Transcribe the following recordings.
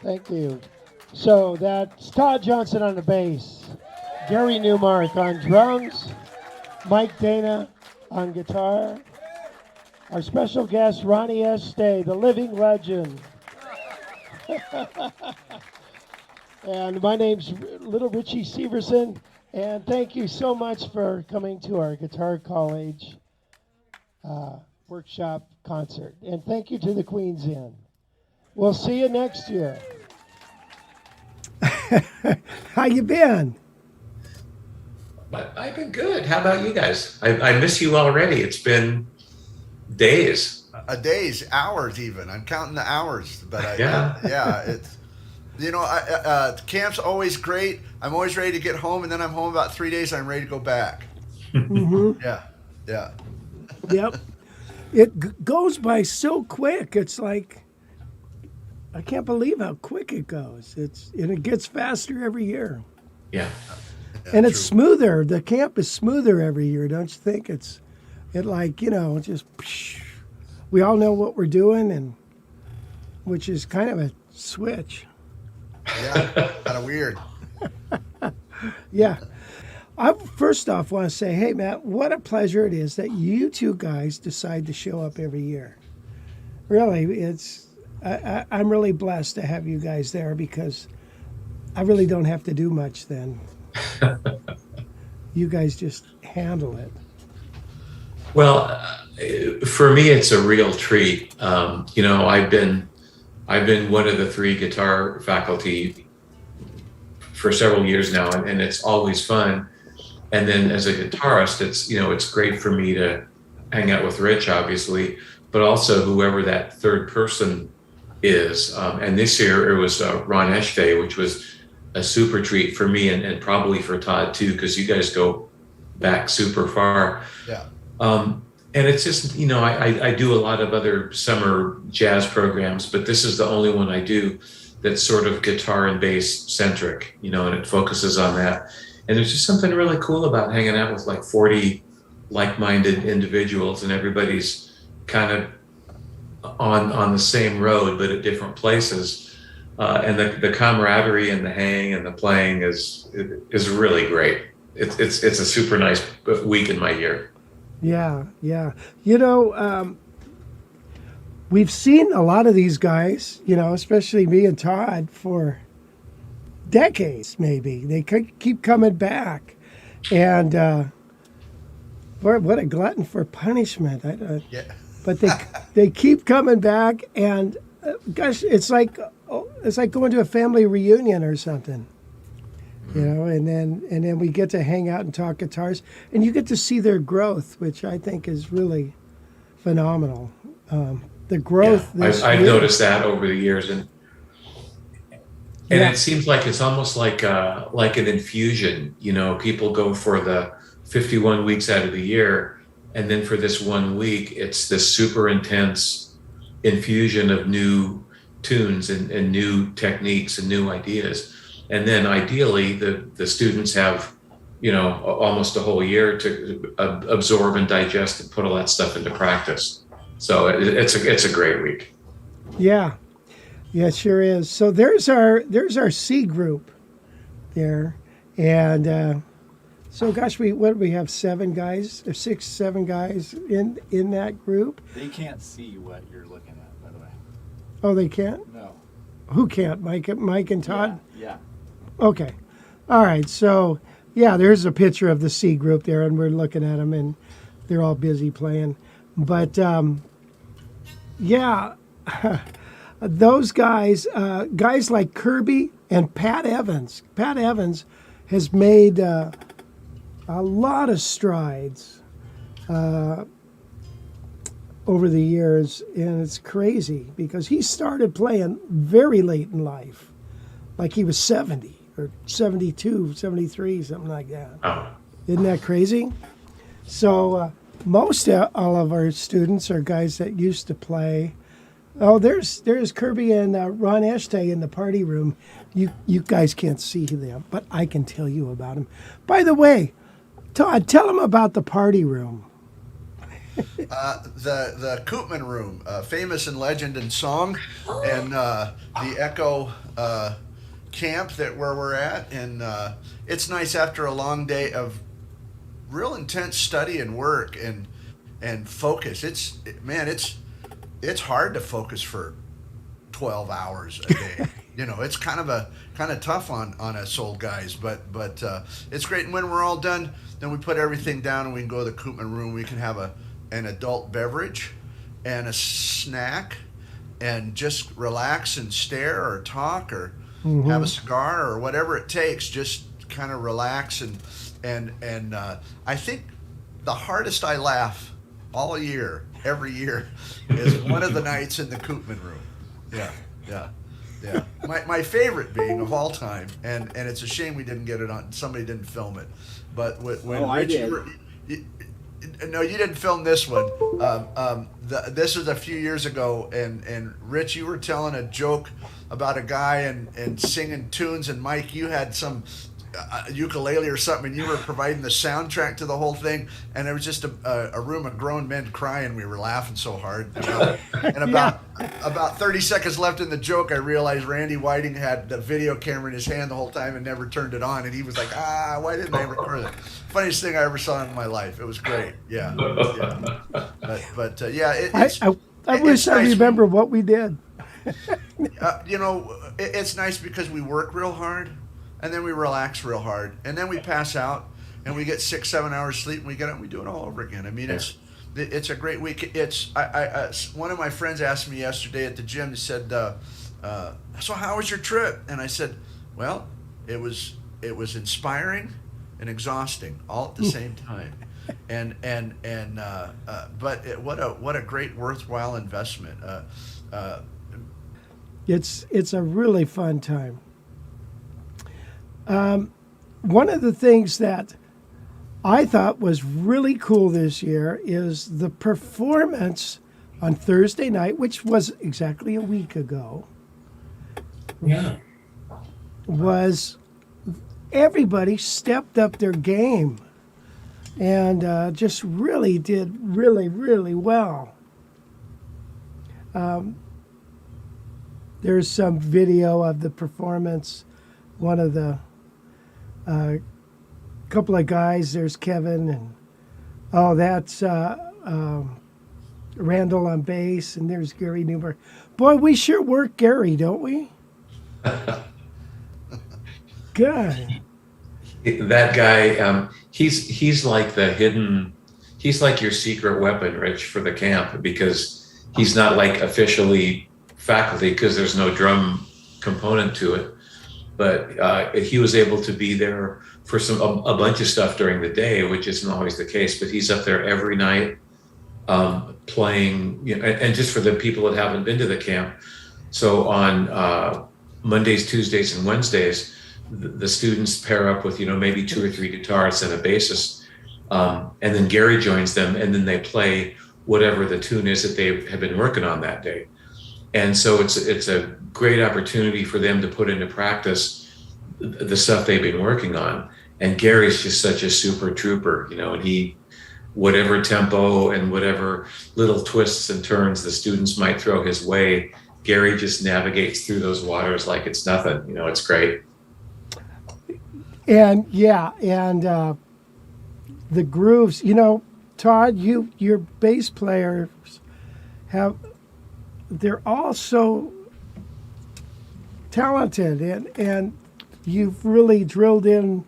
Thank you. So that's Todd Johnson on the bass, Gary Newmark on drums, Mike Dana on guitar, our special guest Ronnie Estee, the living legend. And my name's Little Richie Severson, and thank you so much for coming to our Guitar College workshop concert. And thank you to the Queen's Inn. We'll see you next year. How you been? I've been good. How about you guys? I miss you already. It's been days. Days, hours even. I'm counting the hours. But Yeah. It's, camp's always great. I'm always ready to get home, and then I'm home about 3 days. I'm ready to go back. Mm-hmm. Yeah. Yep. It goes by so quick. It's like, I can't believe how quick it goes. And it gets faster every year. Yeah. And it's smoother. The camp is smoother every year, don't you think? Just we all know what we're doing, and which is kind of a switch. Yeah, kind of weird. Yeah. I first off want to say, hey, Matt, what a pleasure it is that you two guys decide to show up every year. Really, I'm really blessed to have you guys there because I really don't have to do much then. You guys just handle it. Well, for me, it's a real treat. I've been one of the 3 guitar faculty for several years now, and it's always fun. And then as a guitarist, it's great for me to hang out with Rich, obviously, but also whoever that third person is. And this year it was Ron Eshte, which was a super treat for me and probably for Todd too, because you guys go back super far. Yeah. And it's just, I do a lot of other summer jazz programs, but this is the only one I do that's sort of guitar and bass centric, and it focuses on that. And there's just something really cool about hanging out with like 40 like-minded individuals, and everybody's kind of on the same road, but at different places. And the camaraderie and the hang and the playing is really great. It's a super nice week in my year. Yeah. We've seen a lot of these guys, especially me and Todd, for decades, maybe. They keep coming back. And what a glutton for punishment. Yeah. But they keep coming back, and gosh, it's like going to a family reunion or something. And then we get to hang out and talk guitars, and you get to see their growth, which I think is really phenomenal. The growth. Yeah, I've noticed that over the years, and it seems like it's almost like an infusion. People go for the 51 weeks out of the year, and then for this 1 week, it's this super intense infusion of new tunes and new techniques and new ideas. And then ideally, the students have, almost a whole year to absorb and digest and put all that stuff into practice. So it's a great week. Yeah, it sure is. So there's our C group there, and so gosh, we have 7 guys or 6, 7 guys in that group. They can't see what you're looking at, by the way. Oh, they can't? No. Who can't? Mike and Todd? Yeah. Okay. All right. So, yeah, there's a picture of the C group there, and we're looking at them, and they're all busy playing. But, those guys like Kirby and Pat Evans. Pat Evans has made a lot of strides over the years, and it's crazy because he started playing very late in life, like he was 70 or 72, 73, something like that. Oh. Isn't that crazy? So most all of our students are guys that used to play. Oh, there's Kirby and Ron Eshte in the party room. You guys can't see them, but I can tell you about them. By the way, Todd, tell them about the party room. The Koopman room, famous in legend and song, and the Echo camp where we're at, and it's nice after a long day of real intense study and work and focus. It's hard to focus for 12 hours a day. It's kind of tough on us old guys, but it's great. And when we're all done, then we put everything down and we can go to the Koopman room. We can have an adult beverage and a snack and just relax and stare or talk or have a cigar or whatever it takes. Just kind of relax and I think the hardest I laugh all year, every year, is one of the nights in the Koopman room. Yeah. My favorite being of all time, and it's a shame we didn't get it on. Somebody didn't film it, but when I did. No, you didn't film this one. This was a few years ago, and Rich, you were telling a joke about a guy and singing tunes, and Mike, you had some ukulele or something, and you were providing the soundtrack to the whole thing, and there was just a room of grown men crying. We were laughing so hard. And about 30 seconds left in the joke, I realized Randy Whiting had the video camera in his hand the whole time and never turned it on, and he was like, why didn't I record it? Funniest thing I ever saw in my life. It was great. Yeah. But I wish I remember what we did. It's nice because we work real hard, and then we relax real hard, and then we pass out, and we get 6-7 hours sleep, and we get up and we do it all over again. I mean, it's a great week. One of my friends asked me yesterday at the gym. He said, "So how was your trip?" And I said, "Well, it was inspiring and exhausting all at the same time." But what a great worthwhile investment. It's a really fun time. One of the things that I thought was really cool this year is the performance on Thursday night, which was exactly a week ago. Yeah. Was everybody stepped up their game and just really did really well. There's some video of the performance. One of the couple of guys, there's Kevin, and that's Randall on bass, and there's Gary Newmark. Boy, we sure work Gary, don't we? God. That guy, he's like he's like your secret weapon, Rich, for the camp, because he's not like officially faculty because there's no drum component to it. But he was able to be there for a bunch of stuff during the day, which isn't always the case. But he's up there every night playing, and just for the people that haven't been to the camp. So on Mondays, Tuesdays, and Wednesdays, the students pair up with maybe 2 or 3 guitarists and a bassist, and then Gary joins them, and then they play whatever the tune is that they have been working on that day. And so it's a great opportunity for them to put into practice the stuff they've been working on. And Gary's just such a super trooper, and he, whatever tempo and whatever little twists and turns the students might throw his way, Gary just navigates through those waters like it's nothing. It's great. And the grooves, Todd, your bass players they're all so talented, and you've really drilled in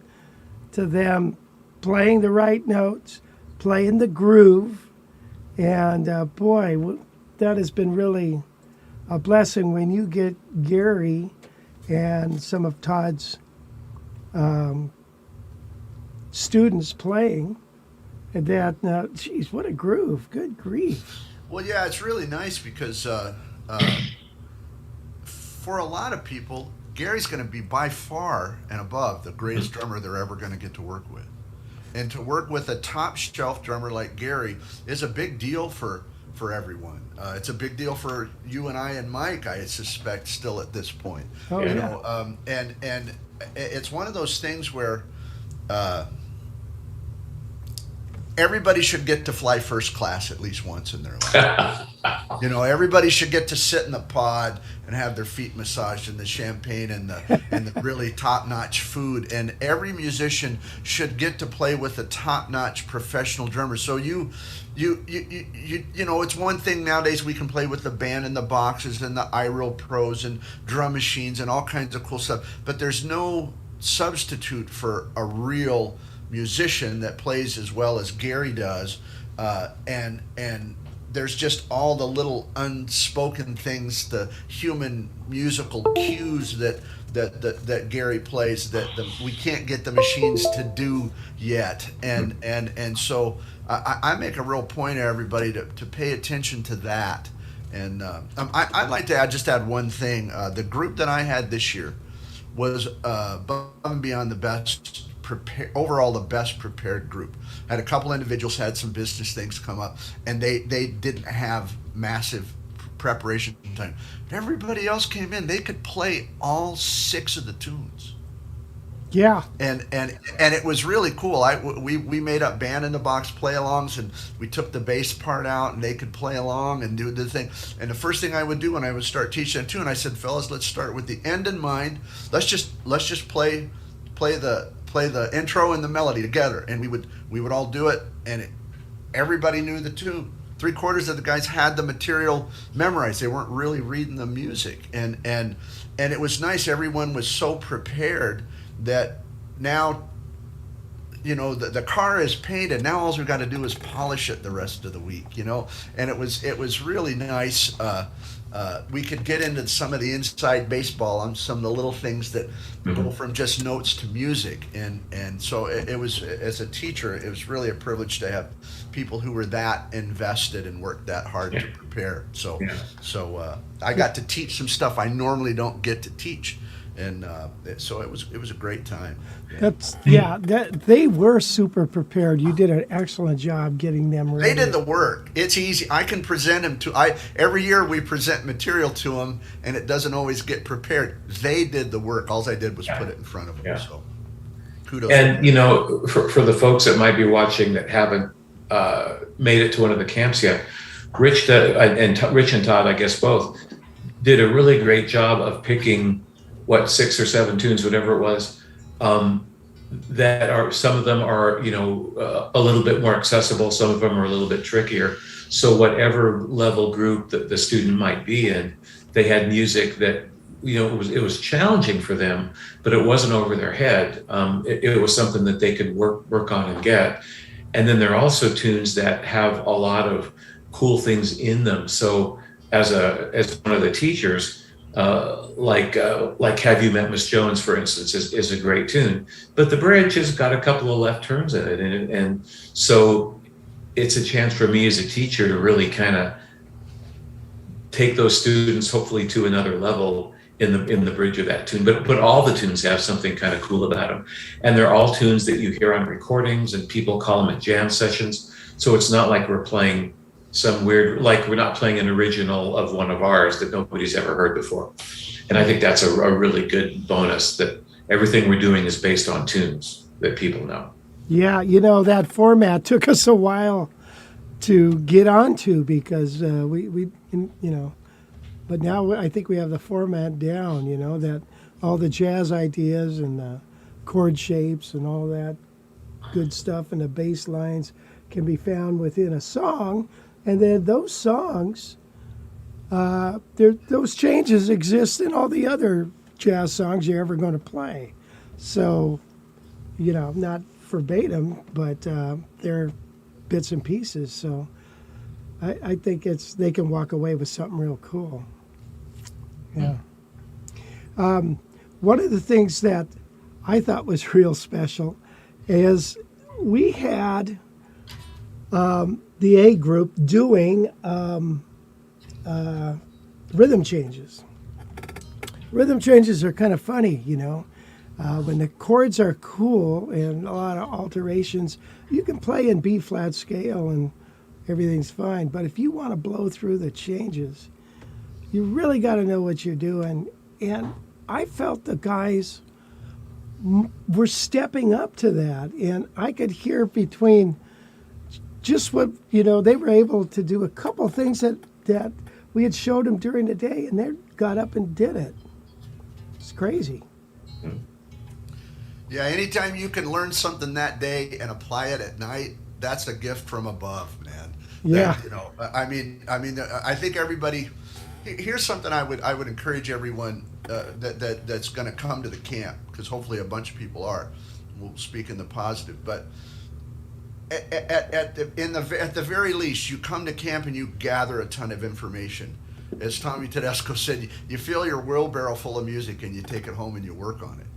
to them playing the right notes, playing the groove, and boy, that has been really a blessing when you get Gary and some of Todd's students playing, and that, geez, what a groove, good grief. Well, yeah, it's really nice because for a lot of people, Gary's going to be by far and above the greatest drummer they're ever going to get to work with. And to work with a top shelf drummer like Gary is a big deal for everyone. It's a big deal for you and I and Mike, I suspect, still at this point. Oh, And it's one of those things where everybody should get to fly first class at least once in their life. Everybody should get to sit in the pod and have their feet massaged in the champagne and the really top-notch food. And every musician should get to play with a top-notch professional drummer. So it's one thing nowadays we can play with the band and the boxes and the iReal Pros and drum machines and all kinds of cool stuff. But there's no substitute for a real musician that plays as well as Gary does, and there's just all the little unspoken things, the human musical cues that Gary plays that we can't get the machines to do yet, and so I make a real point of everybody to pay attention to that. And I'd like to add one thing. The group that I had this year was above and beyond the best overall the best prepared group. Had a couple individuals had some business things come up, and they didn't have massive preparation time. Everybody else came in; they could play all 6 of the tunes. Yeah, and it was really cool. We made up band in the box play-alongs, and we took the bass part out, and they could play along and do the thing. And the first thing I would do when I would start teaching a tune, I said, "Fellas, let's start with the end in mind. Let's just play the intro and the melody together," and we would all do it, and everybody knew the tune. 3/4 of the guys had the material memorized. They weren't really reading the music, and it was nice. Everyone was so prepared that now, the car is painted. Now all we've got to do is polish it the rest of the week, And it was really nice. We could get into some of the inside baseball on some of the little things that go from just notes to music, and so it was, as a teacher, it was really a privilege to have people who were that invested and worked that hard to prepare. So I got to teach some stuff I normally don't get to teach. And so it was a great time. They were super prepared. You did an excellent job getting them ready. They did the work. It's easy. I can present them every year we present material to them, and it doesn't always get prepared. They did the work. All I did was put it in front of them. Yeah. So kudos. And for the folks that might be watching that haven't made it to one of the camps yet, Rich and Todd, I guess both, did a really great job of picking 6 or 7 tunes, whatever it was, that are, some of them are, a little bit more accessible. Some of them are a little bit trickier. So whatever level group that the student might be in, they had music that, it was challenging for them, but it wasn't over their head. It was something that they could work on and get. And then there are also tunes that have a lot of cool things in them. So as one of the teachers, like Have You Met Miss Jones, for instance, is a great tune, but the bridge has got a couple of left turns in it, and so it's a chance for me as a teacher to really kind of take those students hopefully to another level in the bridge of that tune. But all the tunes have something kind of cool about them, and they're all tunes that you hear on recordings, and people call them at jam sessions. So it's not like we're playing some weird, like we're not playing an original of one of ours that nobody's ever heard before. And I think that's a really good bonus, that everything we're doing is based on tunes that people know. Yeah, that format took us a while to get onto because but now I think we have the format down, that all the jazz ideas and the chord shapes and all that good stuff and the bass lines can be found within a song. And then those songs, those changes exist in all the other jazz songs you're ever going to play. So, not verbatim, but they're bits and pieces. So I think they can walk away with something real cool. Yeah. One of the things that I thought was real special is we had the A group doing rhythm changes. Rhythm changes are kind of funny, when the chords are cool and a lot of alterations, you can play in B flat scale and everything's fine. But if you want to blow through the changes, you really got to know what you're doing. And I felt the guys were stepping up to that, and I could hear between just what, they were able to do a couple things that we had showed them during the day, and they got up and did it. It's crazy. Yeah, anytime you can learn something that day and apply it at night, that's a gift from above, man. Yeah. That, I think everybody, here's something I would encourage everyone that's going to come to the camp, because hopefully a bunch of people are. We'll speak in the positive, but at the very least, you come to camp and you gather a ton of information. As Tommy Tedesco said, you fill your wheelbarrow full of music and you take it home and you work on it,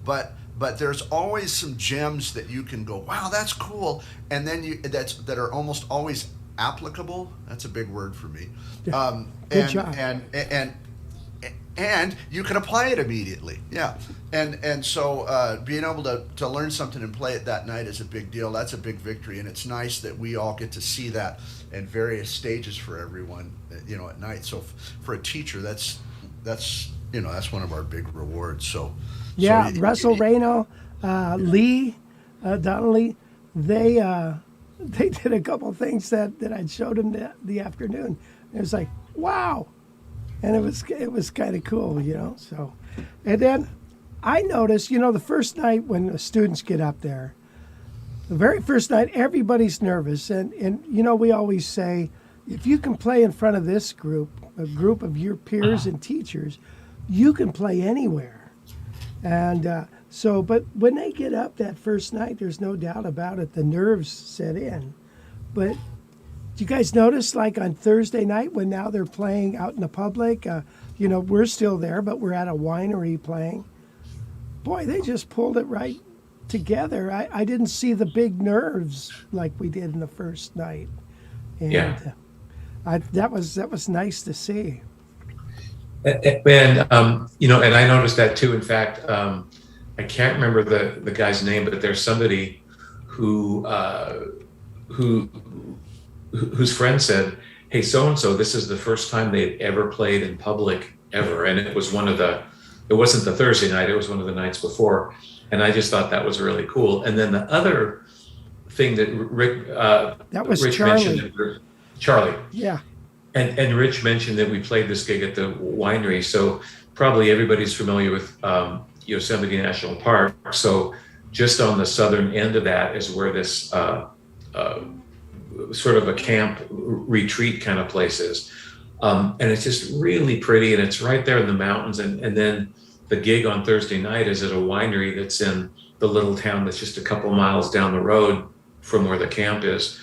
But there's always some gems that you can go, wow, that's cool, and then that are almost always applicable. That's a big word for me. Good job. And you can apply it immediately. Yeah. And so being able to learn something and play it that night is a big deal. That's a big victory, and it's nice that we all get to see that in various stages for everyone, at night. So for a teacher, that's one of our big rewards. So yeah, Russell Reno, Lee, Donnelly, they did a couple things that I showed them the afternoon. It was like, wow. And it was kind of cool, So, and then I noticed, the first night when the students get up there, the very first night, everybody's nervous, and we always say, if you can play in front of this group, a group of your peers and teachers, you can play anywhere. And So, but when they get up that first night, there's no doubt about it, the nerves set in. But do you guys notice, like on Thursday night, when now they're playing out in the public, we're still there, but we're at a winery playing. Boy, they just pulled it right together. I didn't see the big nerves like we did in the first night. And Yeah. that was nice to see. And and I noticed that too. In fact, I can't remember the guy's name, but there's somebody whose friend said, "Hey, so and so, this is the first time they'd ever played in public ever," and it was it wasn't the Thursday night; it was one of the nights before, and I just thought that was really cool. And then the other thing that Rich Charlie. mentioned, Charlie. Yeah. And Rich mentioned that we played this gig at the winery, so probably everybody's familiar with Yosemite National Park. So just on the southern end of that is where this sort of a camp retreat kind of place is. And it's just really pretty, and it's right there in the mountains. And then the gig on Thursday night is at a winery that's in the little town that's just a couple miles down the road from where the camp is.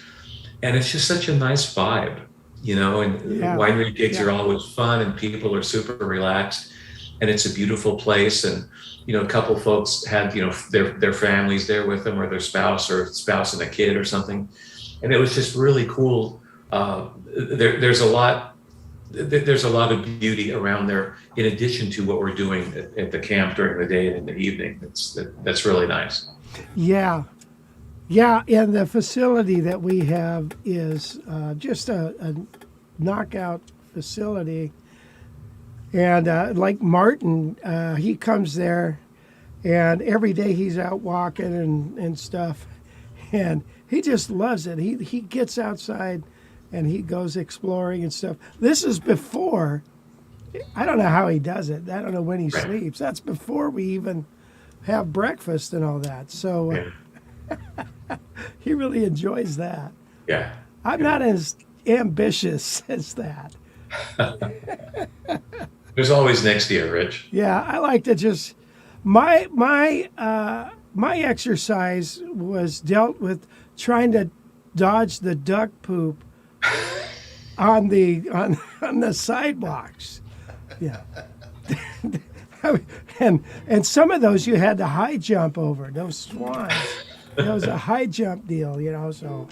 And it's just such a nice vibe. And winery gigs are always fun, and people are super relaxed, and it's a beautiful place. And a couple folks had their families there with them, or their spouse and a kid or something, and it was just really cool. There's a lot of beauty around there, in addition to what we're doing at the camp during the day and in the evening. That's really nice. Yeah. Yeah, and the facility that we have is just a knockout facility. And like Martin, he comes there, and every day he's out walking and stuff. And he just loves it. He gets outside, and he goes exploring and stuff. This is before, I don't know how he does it. I don't know when he sleeps. That's before we even have breakfast and all that. So... he really enjoys that. Yeah. I'm not as ambitious as that. There's always next year, Rich. Yeah, I like to just my exercise was dealt with trying to dodge the duck poop on the sidewalks. Yeah. and some of those you had to high jump over, those swans. It was a high jump deal, so.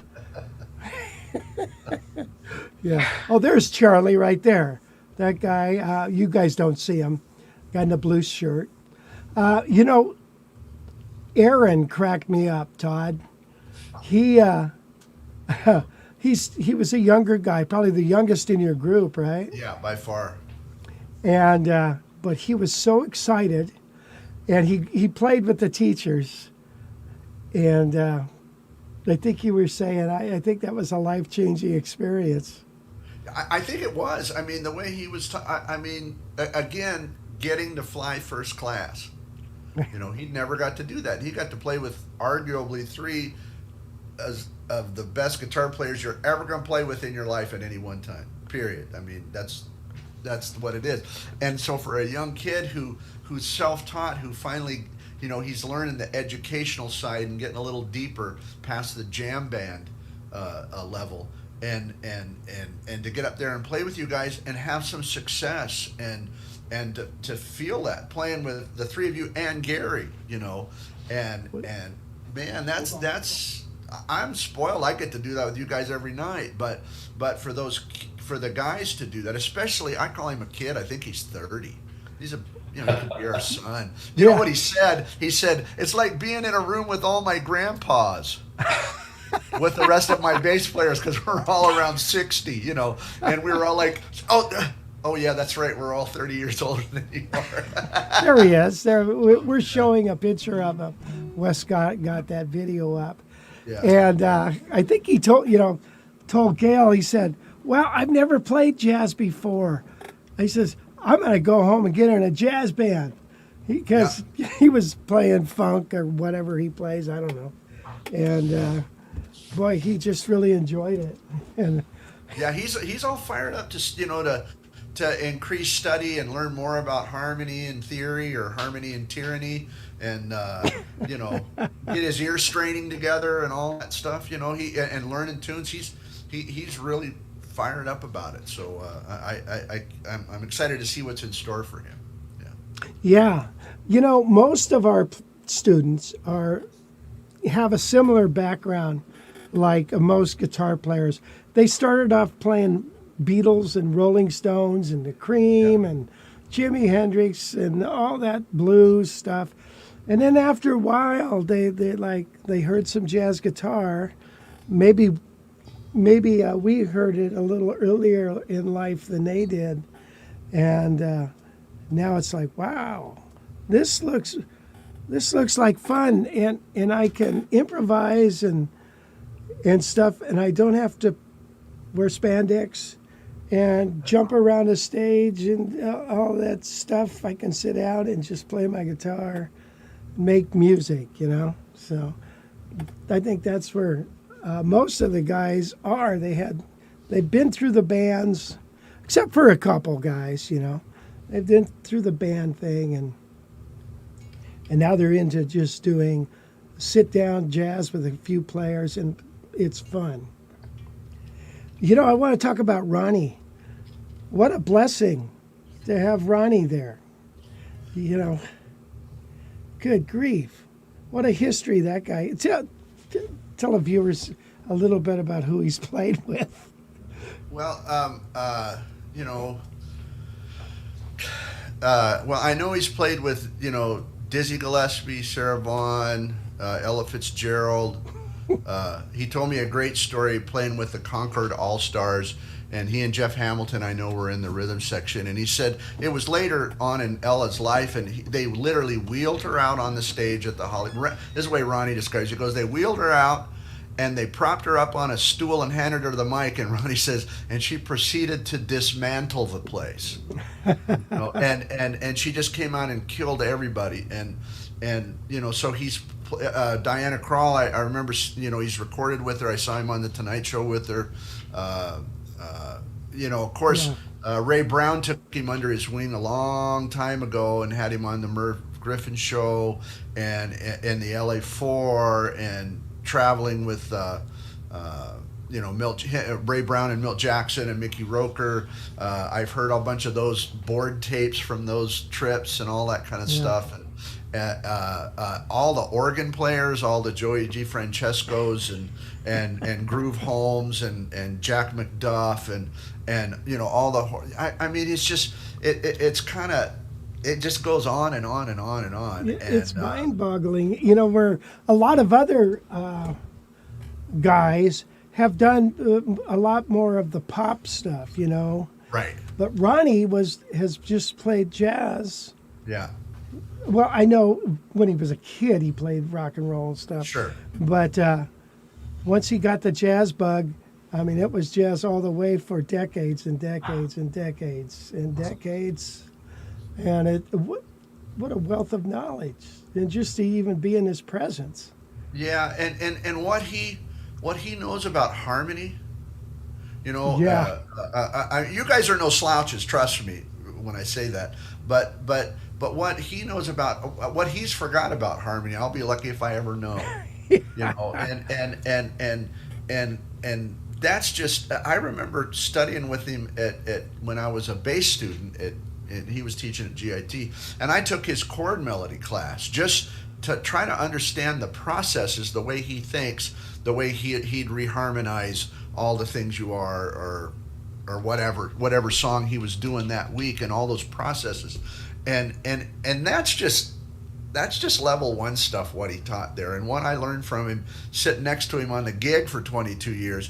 Yeah. Oh, there's Charlie right there. That guy, you guys don't see him. Guy in the blue shirt. Aaron cracked me up, Todd. He was a younger guy, probably the youngest in your group, right? Yeah, by far. And but he was so excited, and he played with the teachers. And I think you were saying, I think that was a life-changing experience. I think it was. I mean, the way he was, again, getting to fly first class. He never got to do that. He got to play with arguably three of the best guitar players you're ever going to play with in your life at any one time, period. I mean, that's what it is. And so for a young kid who's self-taught, who finally... he's learning the educational side and getting a little deeper past the jam band level, and to get up there and play with you guys and have some success and to feel that playing with the three of you and Gary, and man, that's I'm spoiled. I get to do that with you guys every night, but for the guys to do that, especially, I call him a kid. I think he's 30. He's he could be our son. You know what he said? He said, it's like being in a room with all my grandpas, with the rest of my bass players, because we're all around 60, and we were all like, oh yeah, that's right. We're all 30 years older than you are. There he is. There, we're showing a picture of him. Wes got that video up. Yeah. And I think he told Gail, he said, well, I've never played jazz before. He says, I'm going to go home and get in a jazz band, because he was playing funk or whatever he plays. I don't know. And boy, he just really enjoyed it. And yeah, he's all fired up to to increase study and learn more about harmony and theory or harmony and tyranny, and you know, get his ears straining together and all that stuff. You know, and learning tunes. He's really fired up about it. So I'm excited to see what's in store for him. Yeah, you know, most of our students have a similar background, like most guitar players. They started off playing Beatles and Rolling Stones and the Cream and Jimi Hendrix and all that blues stuff, and then after a while, they heard some jazz guitar. Maybe we heard it a little earlier in life than they did, and now it's like, wow, this looks like fun, and I can improvise and stuff, and I don't have to wear spandex and jump around the stage and all that stuff. I can sit out and just play my guitar, make music, you know. So I think that's where most of the guys are. They've been through the bands, except for a couple guys, you know. They've been through the band thing, and now they're into just doing sit-down jazz with a few players, and it's fun. You know, I want to talk about Ronnie. What a blessing to have Ronnie there. You know, good grief. What a history that guy. Tell the viewers a little bit about who he's played with. Well, you know, well, I know he's played with, you know, Dizzy Gillespie, Sarah Vaughan, Ella Fitzgerald. He told me a great story playing with the Concord All-Stars, and he and Jeff Hamilton, I know, were in the rhythm section, and he said it was later on in Ella's life, and they literally wheeled her out on the stage at the Hollywood. This is the way Ronnie describes it. He goes, they wheeled her out, and they propped her up on a stool and handed her the mic, and Ronnie says, and she proceeded to dismantle the place. You know, and she just came out and killed everybody. And you know, so he's Diana Krall, I remember, you know, he's recorded with her. I saw him on the Tonight Show with her. You know, of course, Ray Brown took him under his wing a long time ago and had him on the Merv Griffin Show and the LA4 and traveling with you know, Ray Brown and Milt Jackson and Mickey Roker. I've heard a bunch of those board tapes from those trips and all that kind of stuff. And all the organ players, all the Joey G. Francescos and Groove Holmes and Jack McDuff and you know, all the. I mean, it's just it's kind of. It just goes on and on and on and on. It's mind-boggling. You know, where a lot of other guys have done a lot more of the pop stuff, you know. Right. But Ronnie has just played jazz. Yeah. Well, I know when he was a kid, he played rock and roll and stuff. Sure. But once he got the jazz bug, I mean, it was jazz all the way for decades and decades and decades and decades. And what a wealth of knowledge, and just to even be in his presence. Yeah, and what he knows about harmony, you know. Yeah. You guys are no slouches, trust me when I say that. But what he knows about, what he's forgot about harmony, I'll be lucky if I ever know. You know, and that's just. I remember studying with him at when I was a bass student and he was teaching at GIT, and I took his chord melody class just to try to understand the processes, the way he thinks, the way he'd reharmonize all the things you are, or whatever song he was doing that week, and all those processes, and that's just level one stuff, what he taught there. And what I learned from him sitting next to him on the gig for 22 years,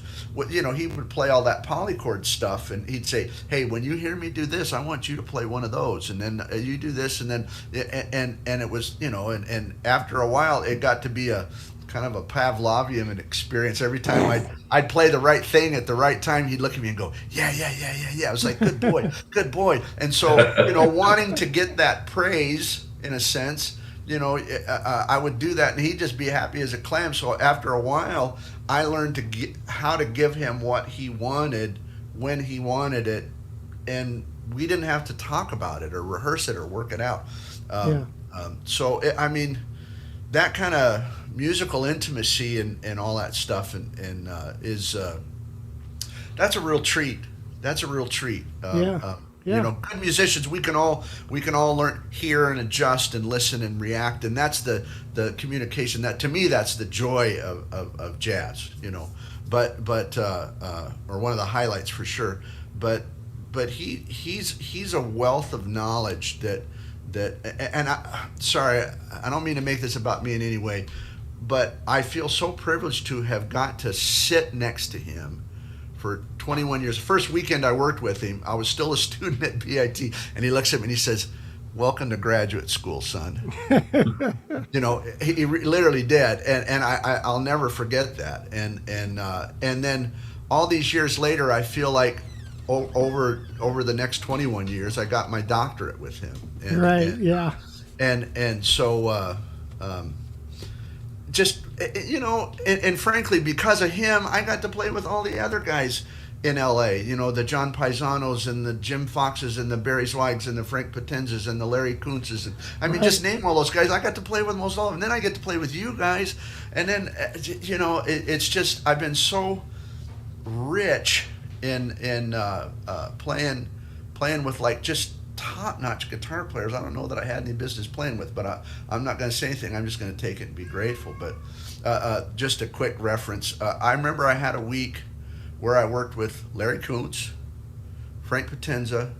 you know, he would play all that polychord stuff, and he'd say, hey, when you hear me do this, I want you to play one of those, and then you do this, and then and it was, you know, and after a while it got to be a kind of a Pavlovian experience. Every time I'd play the right thing at the right time, he'd look at me and go, yeah. I was like, good boy. And so, you know, wanting to get that praise in a sense, you know, I would do that, and he'd just be happy as a clam. So after a while, I learned how to give him what he wanted when he wanted it, and we didn't have to talk about it or rehearse it or work it out. Yeah. I mean, that kind of musical intimacy and all that stuff is that's a real treat. That's a real treat. Yeah. You know, good musicians, we can all learn, hear and adjust and listen and react, and that's the communication. That, to me, that's the joy of jazz. You know, but or one of the highlights for sure. But he's a wealth of knowledge that and sorry, I don't mean to make this about me in any way, but I feel so privileged to have got to sit next to him for 21 years. The first weekend I worked with him, I was still a student at BIT, and he looks at me and he says, "Welcome to graduate school, son." You know, he literally did, and I'll never forget that. And then all these years later, I feel like over the next 21 years, I got my doctorate with him. And so just, you know, and frankly, because of him, I got to play with all the other guys in LA, you know, the John Paisanos and the Jim Foxes and the Barry Zweigs and the Frank Potenzas and the Larry Kuntzes. And, I mean, just name all those guys. I got to play with most all of them. And then I get to play with you guys. And then, you know, it's just, I've been so rich in playing with like just top-notch guitar players. I don't know that I had any business playing with, but I'm not going to say anything. I'm just going to take it and be grateful. But just a quick reference. I remember I had a week where I worked with Larry Kuntz, Frank Potenza,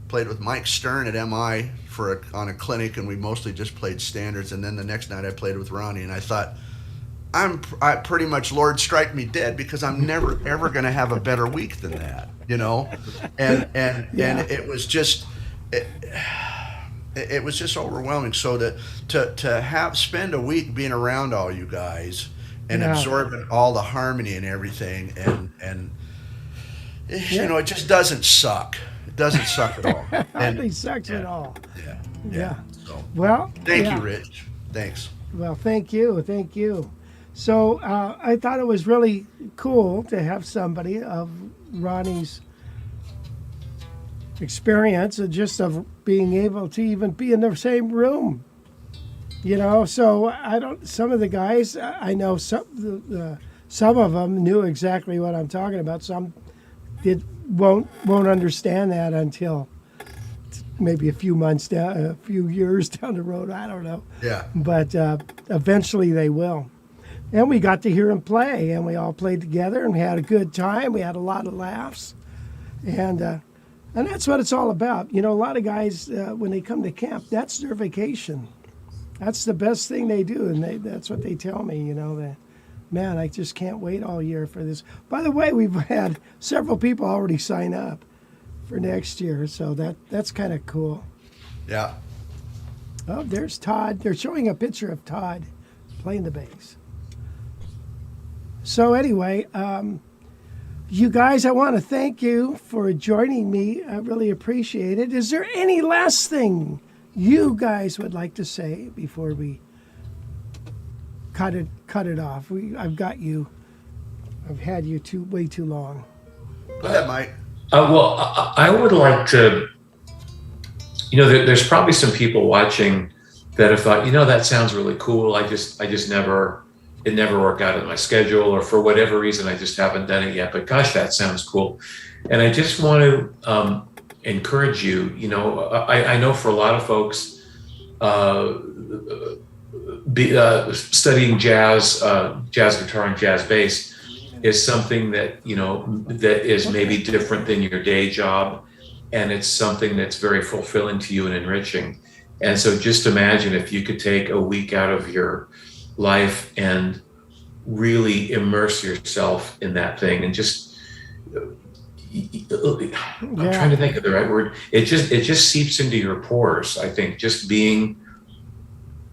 played with Mike Stern at MI on a clinic, and we mostly just played standards. And then the next night I played with Ronnie, and I thought, I pretty much, Lord, strike me dead, because I'm never ever going to have a better week than that, you know. And it was just it was just overwhelming. So to spend a week being around all you guys and absorbing all the harmony and everything, and you know, it just doesn't suck. It doesn't suck at all. It sucks at all. Yeah. So, well, thank you, Rich. Thanks. Well, thank you. So I thought it was really cool to have somebody of Ronnie's experience, and just of being able to even be in the same room. You know, so some of the guys, I know some of them knew exactly what I'm talking about. Some won't understand that until maybe a few months down, a few years down the road. I don't know. Yeah. But eventually they will. And we got to hear him play, and we all played together and we had a good time. We had a lot of laughs, and that's what it's all about. You know, a lot of guys when they come to camp, that's their vacation. That's the best thing they do, and that's what they tell me. You know, man, I just can't wait all year for this. By the way, we've had several people already sign up for next year, so that's kind of cool. Yeah. Oh, there's Todd. They're showing a picture of Todd playing the bass. So anyway, you guys, I want to thank you for joining me. I really appreciate it. Is there any last thing you guys would like to say before we cut it off? I've got you. I've had you way too long. Go ahead, Mike. Well, I would like to, you know, there's probably some people watching that have thought, you know, that sounds really cool. It never worked out in my schedule, or for whatever reason, I just haven't done it yet. But gosh, that sounds cool. And I just want to encourage you. You know, I know for a lot of folks, studying jazz guitar and jazz bass is something that, you know, that is maybe different than your day job, and it's something that's very fulfilling to you and enriching. And so just imagine if you could take a week out of your life and really immerse yourself in that thing, and just I'm trying to think of the right word. It just seeps into your pores. I think just being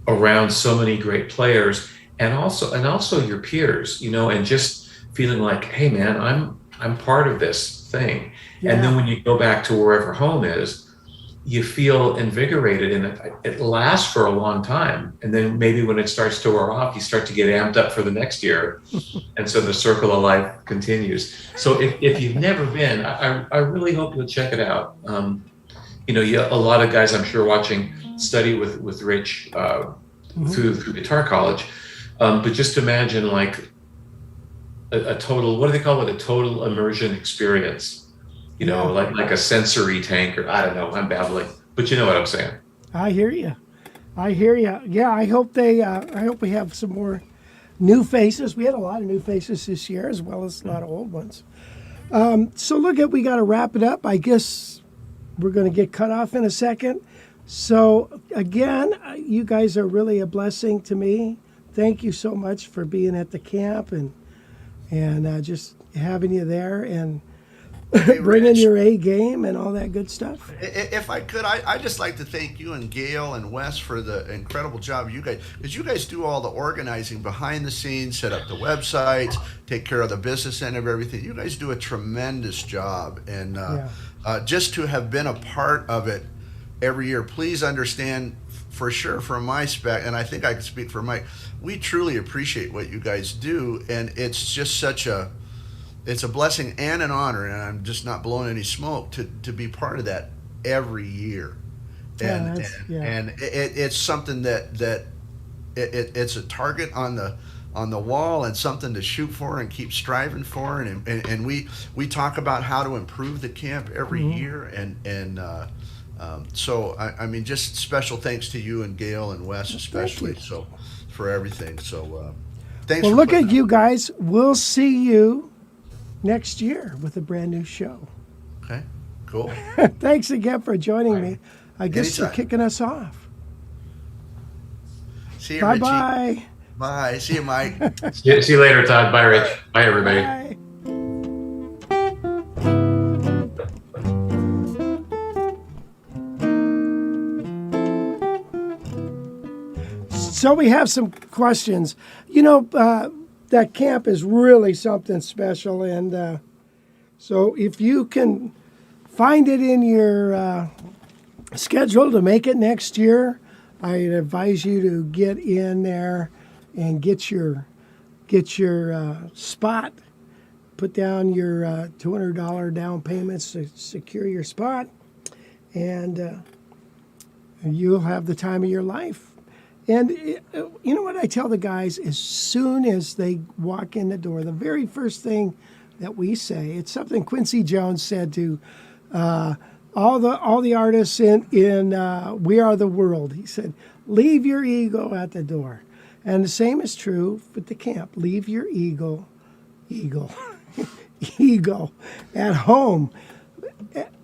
around so many great players, and also your peers, you know, and just feeling like, hey man, I'm part of this thing. Yeah. And then when you go back to wherever home is, you feel invigorated, and it lasts for a long time. And then maybe when it starts to wear off, you start to get amped up for the next year. And so the circle of life continues. So if you've never been, I really hope you'll check it out. a lot of guys I'm sure watching study with Rich through guitar college, but just imagine like a total, what do they call it? A total immersion experience, like a sensory tank, or I don't know, I'm babbling, but you know what I'm saying. I hear you. Yeah, I hope we have some more new faces. We had a lot of new faces this year, as well as a lot of old ones. So we got to wrap it up. I guess we're going to get cut off in a second. So again, you guys are really a blessing to me. Thank you so much for being at the camp and just having you there and bringing your A game and all that good stuff. If I could, I'd just like to thank you and Gail and Wes for the incredible job you guys, because you guys do all the organizing behind the scenes, set up the websites, take care of the business end of everything. You guys do a tremendous job, and just to have been a part of it every year, please understand for sure from my spec, and I think I can speak for Mike, we truly appreciate what you guys do, and it's just it's a blessing and an honor, and I'm just not blowing any smoke to be part of that every year. And it's something that it's a target on the wall and something to shoot for and keep striving for. And we talk about how to improve the camp every year. So I mean, just special thanks to you and Gail and Wes especially for everything. So thanks. Well, look at you guys. We'll see you next year with a brand new show. Okay, cool. Thanks again for joining me. I guess you're Anytime. kicking us off. See you, Bye-bye. Richie. Bye. See you, Mike. See you later, Todd. Bye, Rich. Bye, everybody. Bye. So we have some questions. That camp is really something special, and so if you can find it in your schedule to make it next year, I advise you to get in there and get your spot. Put down your $200 down payments to secure your spot, and you'll have the time of your life. And you know what I tell the guys? As soon as they walk in the door, the very first thing that we say, it's something Quincy Jones said to all the artists in We Are the World. He said, leave your ego at the door. And the same is true with the camp. Leave your ego at home.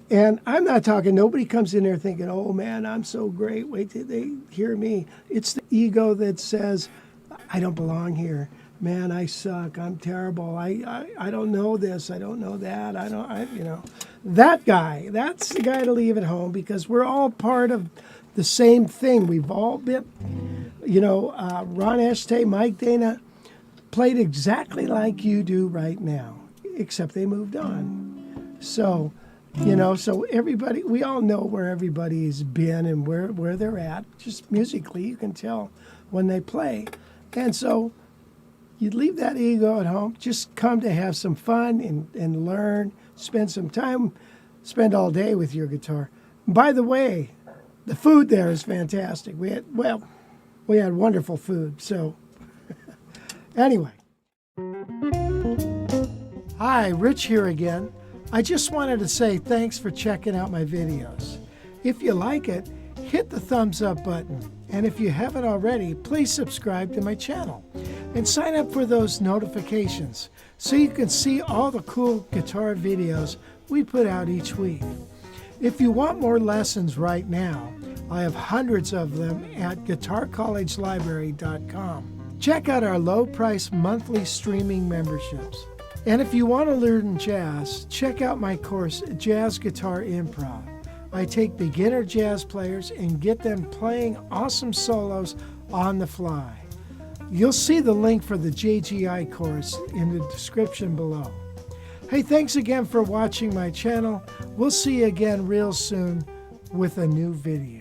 And I'm not talking, nobody comes in there thinking, oh man, I'm so great. Wait till they hear me. It's the ego that says, I don't belong here. Man, I suck. I'm terrible. I don't know this. I don't know that. That guy, that's the guy to leave at home, because we're all part of the same thing. We've all been, Ron Estee, Mike Dana played exactly like you do right now, except they moved on. So everybody, we all know where everybody's been and where they're at. Just musically, you can tell when they play. And so you leave that ego at home. Just come to have some fun and learn, spend some time, spend all day with your guitar. By the way, the food there is fantastic. We had wonderful food. So anyway. Hi, Rich here again. I just wanted to say thanks for checking out my videos. If you like it, hit the thumbs up button. And if you haven't already, please subscribe to my channel and sign up for those notifications so you can see all the cool guitar videos we put out each week. If you want more lessons right now, I have hundreds of them at guitarcollegelibrary.com. Check out our low-price monthly streaming memberships. And if you want to learn jazz, check out my course, Jazz Guitar Improv. I take beginner jazz players and get them playing awesome solos on the fly. You'll see the link for the JGI course in the description below. Hey, thanks again for watching my channel. We'll see you again real soon with a new video.